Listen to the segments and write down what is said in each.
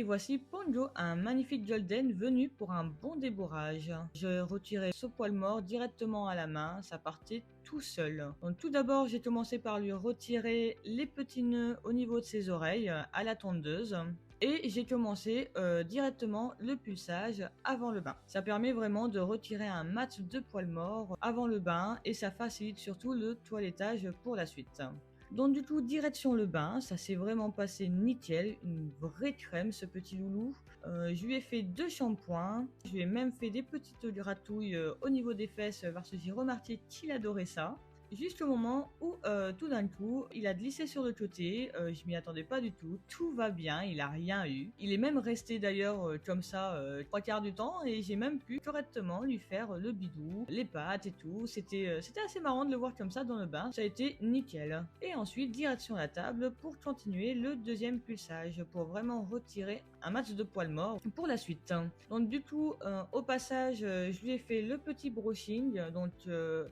voici Ponjo, un magnifique golden venu pour un bon débourrage. Je retirais ce poil mort directement à la main, ça partait tout seul. Donc tout d'abord, j'ai commencé par lui retirer les petits nœuds au niveau de ses oreilles à la tondeuse. Et j'ai commencé directement le pulsage avant le bain. Ça permet vraiment de retirer un max de poils morts avant le bain et ça facilite surtout le toilettage pour la suite. Donc du coup, direction le bain, ça s'est vraiment passé nickel, une vraie crème ce petit loulou. Je lui ai fait 2 shampoings, je lui ai même fait des petites gratouilles au niveau des fesses parce que j'ai remarqué qu'il adorait ça. Juste au moment où tout d'un coup il a glissé sur le côté, je m'y attendais pas du tout, tout va bien, il a rien eu. Il est même resté d'ailleurs comme ça 3/4 du temps et j'ai même pu correctement lui faire le bidou, les pattes et tout. C'était assez marrant de le voir comme ça dans le bain, ça a été nickel. Et ensuite direction la table pour continuer le deuxième pulsage, pour vraiment retirer un max de poils morts pour la suite. Donc du coup au passage je lui ai fait le petit brushing, donc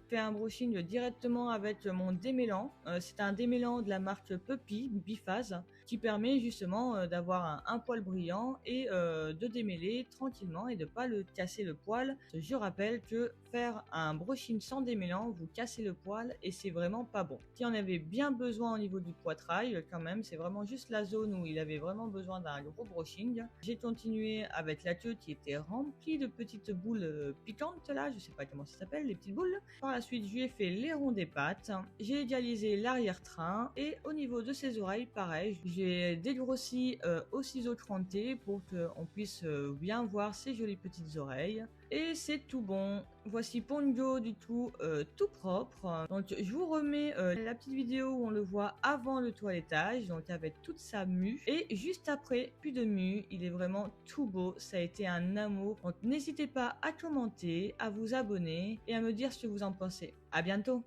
fait un brushing directement avec mon démêlant. C'est un démêlant de la marque Puppy Biphase qui permet justement d'avoir un poil brillant et de démêler tranquillement et de pas le casser le poil. Je rappelle que faire un brushing sans démêlant, vous cassez le poil et c'est vraiment pas bon. Si on avait bien besoin au niveau du poitrail quand même, c'est vraiment juste la zone où il avait vraiment besoin d'un gros brushing. J'ai continué avec la queue qui était remplie de petites boules piquantes là, je sais pas comment ça s'appelle, les petites boules. Par la suite, je lui ai fait les ronds des pattes, j'ai égalisé l'arrière-train et au niveau de ses oreilles, pareil, j'ai dégrossi au ciseau cranté pour qu'on puisse bien voir ses jolies petites oreilles. Et c'est tout bon. Voici Ponjo du tout, tout propre. Donc je vous remets la petite vidéo où on le voit avant le toilettage, donc avec toute sa mue. Et juste après, plus de mue, il est vraiment tout beau. Ça a été un amour. Donc n'hésitez pas à commenter, à vous abonner et à me dire ce que vous en pensez. À bientôt.